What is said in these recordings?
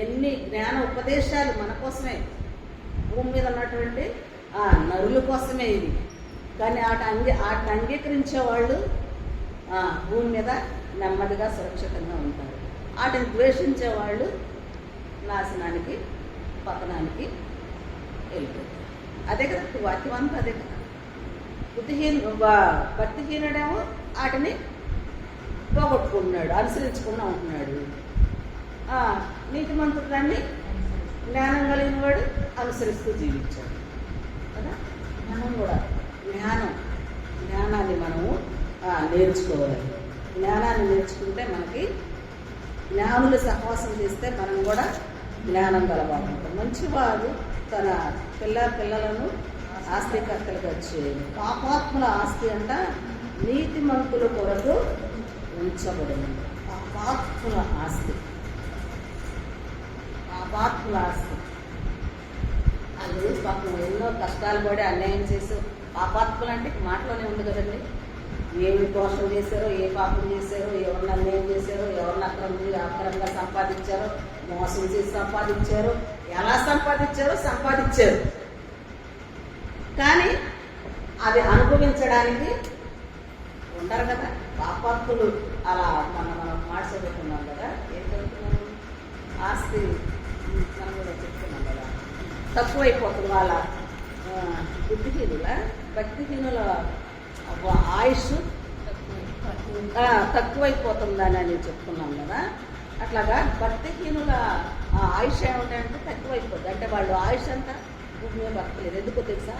ఎన్ని జ్ఞాన ఉపదేశాలు మన కోసమే, భూమి మీద ఉన్నటువంటి నరుల కోసమే ఇది. కానీ వాటిని అంగీకరించే వాళ్ళు భూమి మీద నెమ్మదిగా సురక్షితంగా ఉంటారు. వాటిని ద్వేషించే వాళ్ళు నాశనానికి, పతనానికి వెళ్ళిపోతారు. అదే కదా వాక్యం అంతా, అదే కదా. భక్తిహీనుడేమో వాటిని పోగొట్టుకుంటున్నాడు, అనుసరించకుండా ఉంటున్నాడు. నీతిమంతుడు దాన్ని, జ్ఞానం కలిగిన వాడు అనుసరిస్తూ జీవించాడు కదా. మనం కూడా జ్ఞానాన్ని మనము నేర్చుకోవాలి. జ్ఞానాన్ని నేర్చుకుంటే మనకి, జ్ఞానులు సహవాసం చేస్తే మనం కూడా జ్ఞానం గలవాడుంటాం. మంచివాడు తన పిల్లలను ఆస్తికర్తలుగా చేయాలి. పాపాత్ముల ఆస్తి అంట నీతిమంతుల కొరకు ఉంచబడింది. పాపాత్ముల ఆస్తి అది పాపం ఎన్నో కష్టాలు పడి అన్యాయం చేసి, పాపాత్ములు అంటే మాటలోనే ఉంది కదండి. ఏమి దోషం చేశారో, ఏ పాపం చేశారో, ఎవరిని అన్యాయం చేశారో, ఎవరిని అక్రమంగా సంపాదించారో, మోసం చేసి సంపాదించారో, ఎలా సంపాదించారు. కానీ అది అనుభవించడానికి ఉంటారు కదా పాపాత్ములు. అలా మనం మాట చదువుకున్నాం కదా, ఏం చదువుతున్నాం, ఆస్తి మనం కూడా చెప్తున్నాం కదా, తక్కువైపోతుంది వాళ్ళ భక్తిహీనుల ఆయుష్ తక్కువైపోతుందని అని చెప్తున్నాం కదా. అట్లాగా భక్తిహీనుల ఆయుష్ ఏమిటంటే తక్కువైపోతుంది. అంటే వాళ్ళు ఆయుష్ అంతా భూమి మీద బతకలేదు. ఎందుకో తెలుసా?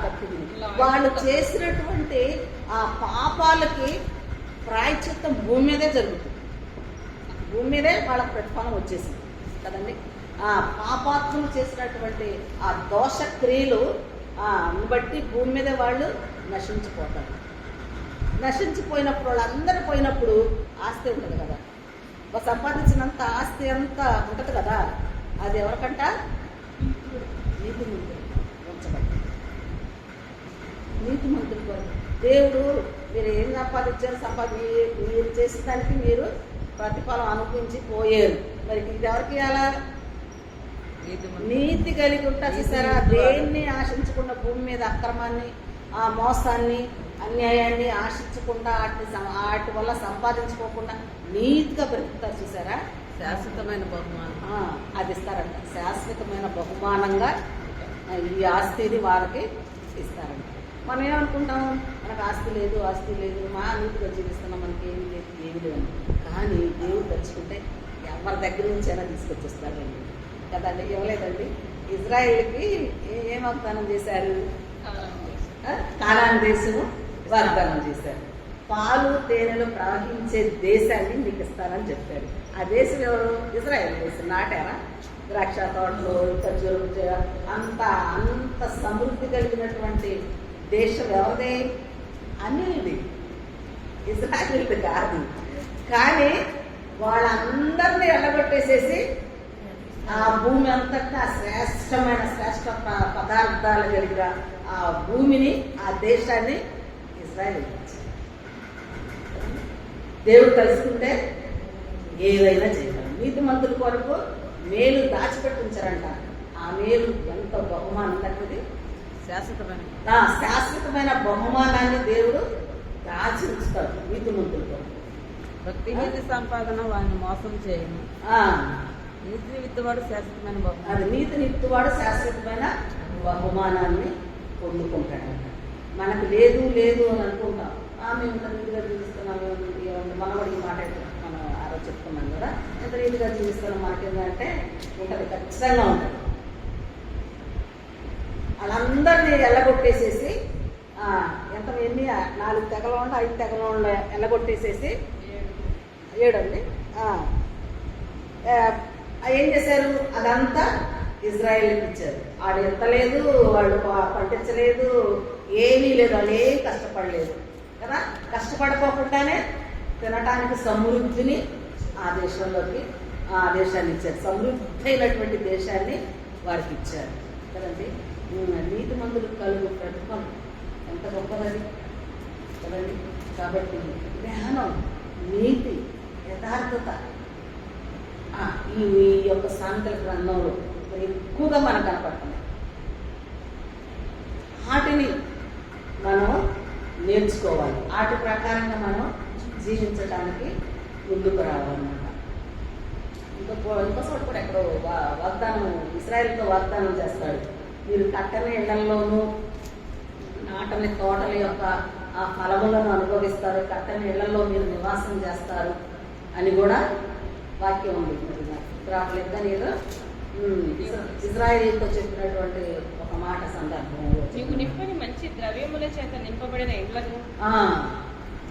భక్తిహీనులు వాళ్ళు చేసినటువంటి ఆ పాపాలకి ప్రాయశ్చిత్తం భూమి మీదే జరుగుతుంది. భూమి మీదే వాళ్ళ ప్రతిఫలం వచ్చేసింది కదండి. పాపాత్ములు చేసినటువంటి ఆ దోష క్రియలు బట్టి భూమి మీద వాళ్ళు నశించిపోతారు. నశించిపోయినప్పుడు వాళ్ళందరూ పోయినప్పుడు ఆస్తి ఉంటుంది కదా, సంపాదించినంత ఆస్తి అంతా ఉంటుంది కదా, అది ఎవరికంట? నీతిమంతులు ఉంచబడి. నీతిమంతులు కొరకు దేవుడు మీరు ఏం సంపాదించారు, మీరు చేసిన దానికి మీరు ప్రతిఫలం అనుభవించి పోయారు. మరి ఇది ఎవరికి ఇవ్వాలా? నీతి కలిగి ఉంటారు చూసారా. దేన్ని ఆశించకుండా భూమి మీద అక్రమాన్ని, మోసాన్ని, అన్యాయాన్ని ఆశించకుండా వాటి వల్ల సంపాదించుకోకుండా నీతిగా బ్రతుకుతారు చూసారా. శాశ్వతమైన బహుమానం అది ఇస్తారంట. శాశ్వతమైన బహుమానంగా ఈ ఆస్తిని వారికి ఇస్తారంట. మనం ఏమనుకుంటాం, మనకు ఆస్తి లేదు, మా నీతిగా జీవిస్తున్నాం, మనకి ఏమి లేదు. కానీ దేవుడు తలుచుకుంటే ఎవరి దగ్గర నుంచి అయినా తీసుకొచ్చేస్తాడండి కదండి. ఇవ్వలేదండి, ఇజ్రాయేల్కి ఏం వాగ్దానం చేశారు? కానాను దేశము వాగ్దానం చేశారు. పాలు తేనెలు ప్రవహించే దేశాన్ని మీకు ఇస్తానని చెప్పారు. ఆ దేశం ఎవరు? ఇజ్రాయేల్ దేశం. నాటారా? ద్రాక్ష తోటలు, ఖర్జూరు, అంత సమృద్ధి కలిగినటువంటి దేశం ఎవరిది? అన్యులది, ఇజ్రాయేల్ది కాదు. కానీ వాళ్ళందరినీ ఎల్లగొట్టేసేసి ఆ భూమి అంతటా శ్రేష్ట పదార్థాలు కలిగిన ఆ భూమిని, ఆ దేశాన్ని ఇజ్రాయేల్ ఇచ్చారు. దేవుడు కలుసుకుంటే ఏదైనా చేయగలరు. నీతిమంతుల కొరకు మేలు దాచిపెట్టి ఉంచారంట. ఆ మేలు ఎంత బహుమానం తగ్గది, శాశ్వతమైన బహుమానాన్ని దేవుడు దాచి ఉంచుతాడు నీతిమంతుల కొరకు. భక్తిహీన సంపాదన వాడిని మోసం చేయను. నీతిని విత్తువాడు శాశ్వతమైన బహుమానం. అది నీతిని విత్తువాడు శాశ్వతమైన బహుమానాన్ని పొందుకుంటాడంట. మనకు లేదు అని అనుకుంటాం. మేము ఇంత నీతిగా జీవిస్తున్నాము, మనవాడికి మాట్లాడుతున్నాం, మనం ఆ రోజు చెప్తున్నాం కదా, ఎంత నీతిగా జీవిస్తున్నాం మనకేంటంటే ఉంటుంది, ఖచ్చితంగా ఉంటుంది. వాళ్ళందరినీ ఎల్లగొట్టేసేసి ఎన్ని 4 తెగలు ఉండే 5 తెగలు ఉండే ఎల్లగొట్టేసేసి 7 అండి ఏం చేశారు? అదంతా ఇజ్రాయేల్కి ఇచ్చారు. వాళ్ళు ఎత్తలేదు, వాళ్ళు పండించలేదు, ఏమీ లేదు, వాళ్ళు ఏం కష్టపడలేదు కదా. కష్టపడుకోకుండానే తినటానికి సమృద్ధిని ఆ దేశాన్ని ఇచ్చారు. సమృద్ధి అయినటువంటి దేశాన్ని వారికి ఇచ్చారు కదండి. నీతిమంతులకు కలుగు ప్రతిఫలం ఎంత గొప్పదని కదండి. కాబట్టి జ్ఞానం, నీతి, యథార్థత ఈ యొక్క సామెతల గ్రంథంలో ఎక్కువగా మనకు కనపడుతుంది. వాటిని మనం నేర్చుకోవాలి, వాటి ప్రకారంగా మనం జీవించడానికి ముందుకు రావాలన్నమాట. ఇంకో చోట కూడా ఎక్కడో వాగ్దానం, ఇశ్రాయేలుతో వాగ్దానం చేస్తాడు, మీరు కట్టని ఇళ్లలోనూ నాటని తోటల యొక్క ఆ ఫలములను అనుభవిస్తారు, కట్టని ఇళ్లలో మీరు నివాసం చేస్తారు అని కూడా వాక్యం ఉంది. రావట్లేదు కానీ ఏదో ఇజ్రాయేలీతో చెప్పినటువంటి ఒక మాట సందర్భంలో, నీకు నింపని మంచి ద్రవ్యముల చేత నింపబడిన ఇళ్లను,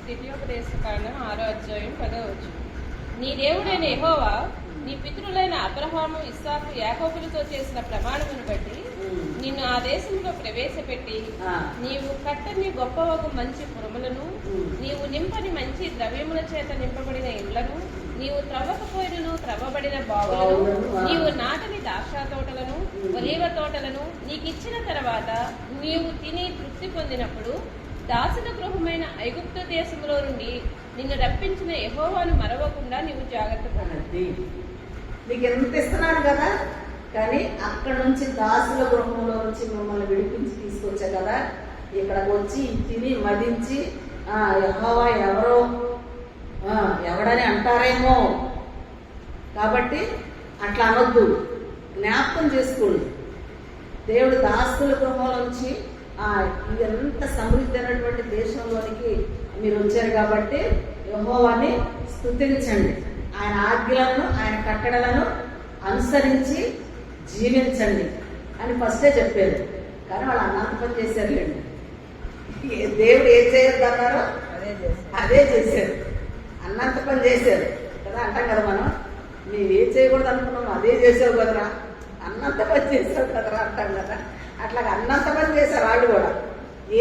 ద్వితీయోపదేశకాండం 6వ అధ్యాయం 10వ వచనం. నీ దేవుడైన యెహోవా నీ పితరులైన అబ్రహాము, ఇస్సాకు, యాకోబులతో చేసిన ప్రమాణమును బట్టి నిన్ను ఆ దేశంలో ప్రవేశపెట్టి నీవు కట్టని గొప్పవగు మంచి పురములను, నీవు నింపని మంచి ద్రవ్యముల చేత నింపబడిన ఇళ్లను, నీవు త్రవ్వకపోయినను త్రవ్వబడిన బావులను, నీవు నాటని ద్రాక్ష తోటలను, ఒలీవ తోటలను నీకిచ్చిన తర్వాత నీవు తిని తృప్తి పొందినప్పుడు దాసుల గృహమైన ఐగుప్తు దేశంలో నుండి నిన్ను రప్పించిన యెహోవాను మరవకుండా నీవు జాగ్రత్త పడండి. నీకు ఎంత ఇస్తున్నాను కదా, కానీ అక్కడ నుంచి దాసుల గృహంలో నుంచి మిమ్మల్ని విడిపించి తీసుకొచ్చా కదా, ఇక్కడికి వచ్చి తిని మదించి యెహోవా ఎవరో ఎవడని అంటారేమో, కాబట్టి అట్లా అనొద్దు, జ్ఞాపకం చేసుకోండి. దేవుడు దాసుల గృహంలో నుంచి ఎంత సమృద్ధి అయినటువంటి దేశంలోనికి మీరు వచ్చారు కాబట్టి యెహోవాని స్తుతించండి, ఆయన ఆజ్ఞలను ఆయన కట్టడలను అనుసరించి జీవించండి అని ఫస్టే చెప్పారు. కానీ వాళ్ళు అన్నంత పని చేశారులేండి. దేవుడు ఏం చేయొద్దన్నారో అదే చేశారు, అన్నంత పని చేశారు కదా. అంటాం కదా మనం, నీవేం చేయకూడదు అనుకున్నాము అదే చేసావు కదరా, అన్నంత పని చేసావు కదరా అంటాం కదా. అట్లాగా అన్నంత పని చేశారు వాళ్ళు కూడా.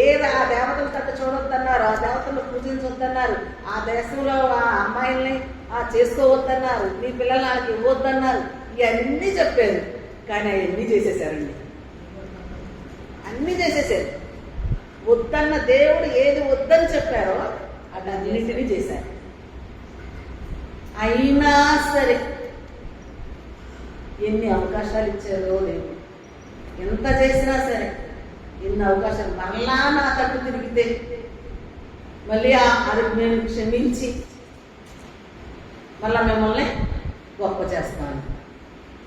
ఏది ఆ దేవతలు తట్ట చూడొద్దన్నారు, ఆ దేవతలు పూజించొద్దన్నారు, ఆ దేశంలో ఆ అమ్మాయిల్ని చేసుకోవద్దన్నారు, మీ పిల్లలు వాళ్ళకి ఇవ్వద్దన్నారు, ఇవన్నీ చెప్పారు. కానీ అవన్నీ చేసేసారండి, అన్నీ చేసేసారు. వద్దన్న దేవుడు ఏది వద్దని చెప్పారో అది అన్నింటినీ చేశారు. అయినా సరే ఎన్ని అవకాశాలు ఇచ్చారో దేవుడు, ఎంత చేసినా సరే ఎన్ని అవకాశాలు, మరలా నా తట్టు తిరిగితే మళ్ళీ అది మేము క్షమించి మళ్ళా మిమ్మల్ని గొప్ప చేస్తాను,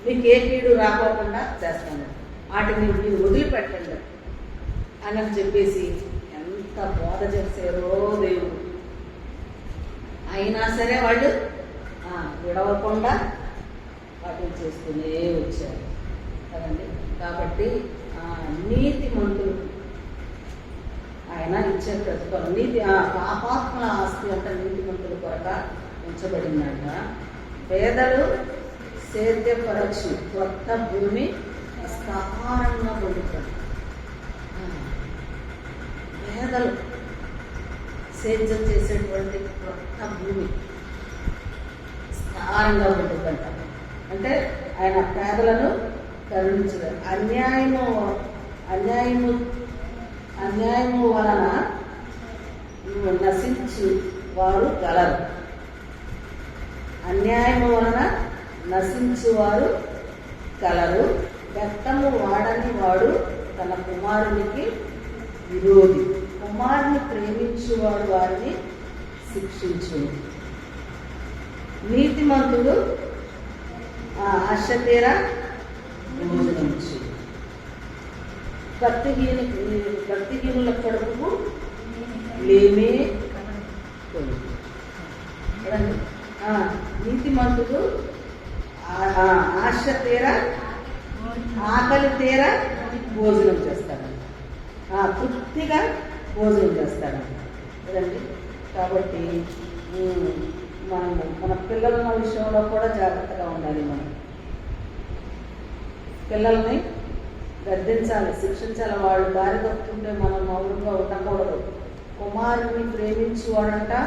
మీకు ఏ కీడు రాకోకుండా చేస్తాను, వాటిని మీరు వదిలిపెట్టండి అని చెప్పేసి ఎంత బోధ చేశారో దేవుడు. అయినా సరే వాళ్ళు విడవకుండా వాటిని చేస్తూనే వచ్చారు కదండి. కాబట్టి నీతిమంతులు ఆయన ఇచ్చే ప్రతిఫలం, నీతి పాపాత్మల ఆస్తి అంత నీతిమంతుల కొరక ఉంచబడిందంట. పేదలు సేద్యపరచు కొత్త భూమి స్థానంగా పొందుతారు. పేదలు సేద్యం చేసేటువంటి కొత్త భూమి స్థానంగా ఉంటుందంట. అంటే ఆయన పేదలను కరుణించలేదు. అన్యాయము వలన నశించు వారు గలరు, అన్యాయము వలన నశించువారు కలరు. బెత్తము వాడని వాడు తన కుమారునికి విరోధి, కుమారుని ప్రేమించువాడు వారిని శిక్షించు. నీతిమంతుడు ఆశ తీరా భోజనించు, భక్తిహీనుల కడుపుకు లేమే కొడుకు. నీతిమంతుడు ఆశ తీరా ఆకలి తీరా భోజనం చేస్తాడు, తృప్తిగా భోజనం చేస్తాడు కదండి. కాబట్టి మనము మన పిల్లల విషయంలో కూడా జాగ్రత్తగా ఉండాలి. మనం పిల్లల్ని గద్దించాలి, శిక్షించాలి. వాళ్ళు దారి తప్పుతుంటే మనం మౌనంగా ఉండకూడదు. కుమారుని ప్రేమించు అనంట